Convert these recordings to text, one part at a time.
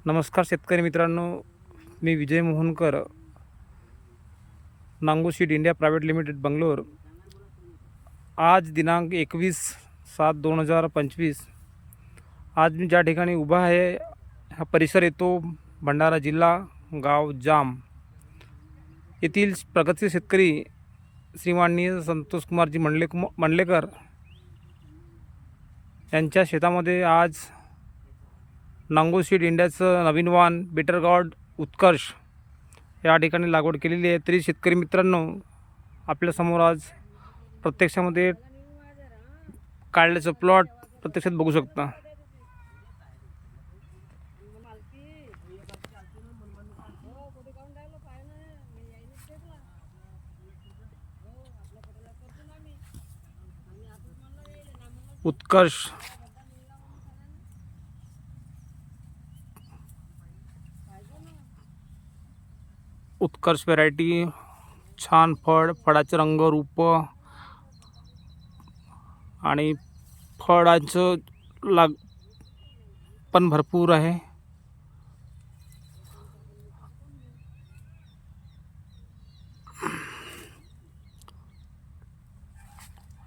नमस्कार शेतकरी मित्रांनो, मी विजय मोहनकर, नांगो seed India private limited Bangalore. आज दिनांक 21/7/2025 आज मी ज्या ठिकाणी उभा आहे हा परिसर येतो भंडारा जिल्हा, गाव जाम येथील प्रगतशील शेतकरी श्रीमाननीय संतोष कुमारजी मंडलेकर यांच्या शेतामध्ये आज नांगो सीड इंडियाचं नवीन वाण बेटर गॉड उत्कर्ष या ठिकाणी लागवड केलेली आहे। तरी शेतकरी मित्रांनो, आपल्यासमोर आज प्रत्यक्षामध्ये काढल्याचं प्लॉट प्रत्यक्षात बघू शकता। उत्कर्ष उत्कर्ष व्हरायटी, छान फळाचे रंग रूप आणि फळाचं लाग पण भरपूर आहे।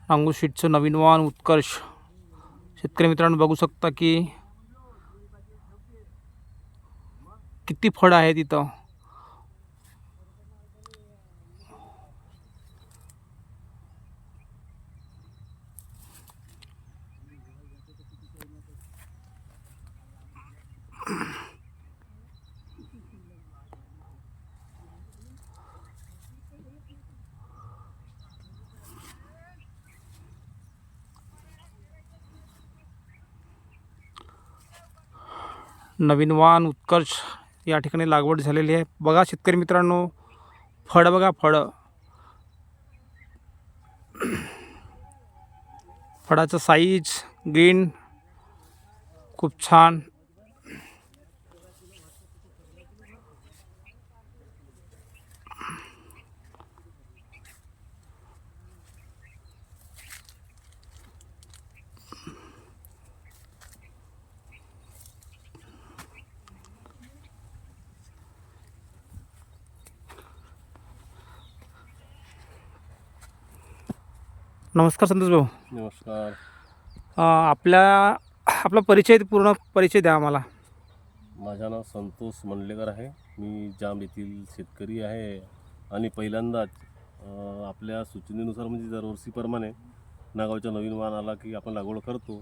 नांगो सीडचं नवीन वाण उत्कर्ष शेतकरी मित्रांनो बघू शकता की किती फळ आहे तिथं। नवीन वाण उत्कर्ष या ठिकाणी लागवड झालेली आहे। बघा शेतकरी मित्रांनो, फळ बघा, फळाचं साईज ग्रीन खूप छान। नमस्कार संतोष भाऊ। नमस्कार। आपला पूर्ण परिचय द्या आम्हाला। माझं नाव संतोष मंडलेकर आहे। मी जाम येथील शेतकरी आहे आणि पहिल्यांदाच आपल्या सूचनेनुसार म्हणजे दरवर्षीप्रमाणे नागावच्या नवीन वाण आला की आपण लागवड करतो,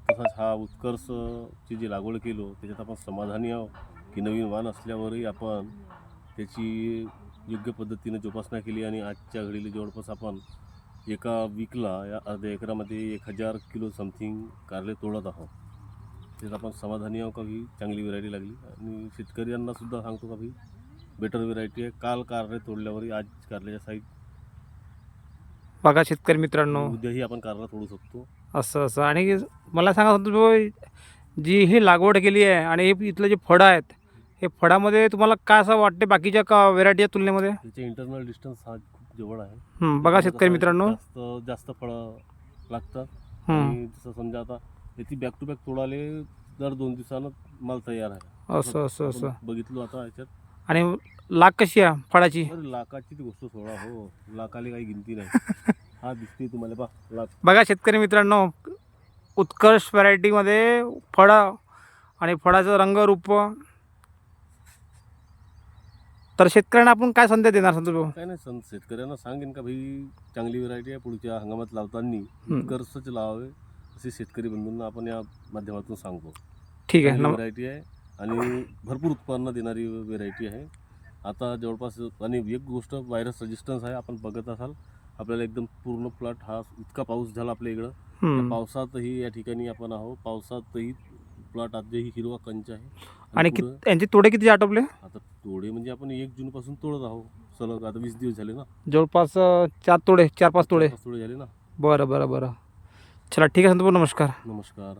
तसाच हा उत्कर्षची जी लागवड केलो त्याच्यात आपण समाधानी आहोत की नवीन वाण असल्यावरही आपण त्याची योग्य पद्धतीने जोपासना केली आणि आजच्या घडीला जवळपास आपण एका वीकला या अर्ध्या एकरामध्ये 1000 किलो समथिंग कारले तोडत आहोत। त्यात आपण समाधानी आहोत का ही चांगली व्हरायटी लागली आणि शेतकऱ्यांना सुद्धा सांगतो का ही बेटर व्हरायटी आहे। काल कारले तोडल्यावरही आज कारल्याच्या साईज बघा शेतकरी मित्रांनो, उद्याही आपण कारला तोडू शकतो। असं आणि मला सांगा संतोष भाऊ, जी ही लागवड केली आहे आणि हे इथलं जे फळं आहेत, हे फळामध्ये तुम्हाला काय असं वाटते बाकीच्या का व्हरायटीच्या तुलनेमध्ये? त्याचे इंटरनल डिस्टन्स हा खूप जवळ आहे। बघा शेतकरी मित्रांनो, जास्त फळं लागतात आणि जसं समजा आता याची बॅक टू बॅक तोडाले दर 2 दिवसानं माल तयार आहे। असं बघितलं आता याच्यात। आणि लाख कशी आहे फळाची? लाखाची ती गोष्ट सोडा हो, लाखाली काही गिनती नाही। हा दिसते तुम्हाला बा लाख। बघा शेतकरी मित्रांनो, उत्कर्ष व्हरायटीमध्ये फळं आणि फळाचं रंग रूप, तर शेतकऱ्यांना आपण काय संदेश देणार संतोष भाऊ? काय नाही, शेतकऱ्यांना सांगेन का भाई चांगली व्हरायटी आहे, पुढच्या हंगामात लावताना उत्कर्षच लावावे असे शेतकरी बंधूंना आपण या माध्यमातून सांगतो। ठीक आहे। व्हरायटी आहे आणि भरपूर उत्पन्न देणारी व्हरायटी आहे। आता जवळपास आणि एक गोष्ट व्हायरस रेजिस्टन्स आहे। आपण बघत असाल आपल्याला एकदम पूर्ण प्लॉट हा इतका पाऊस झाला आपल्या इकडं, पावसातही या ठिकाणी आपण आहोत, पावसातही प्लॉट आजही हिरवा कंच आहे। आणि यांचे तोडे किती आटोपले? आता तोडे म्हणजे आपण 1 जून पासून तोडत आहोत सलग, आता 20 दिवस झाले ना, जवळपास 4 तोडे 4-5 तोडे झाले ना। बरं चला ठीक आहे संतोष भाऊ, नमस्कार। नमस्कार।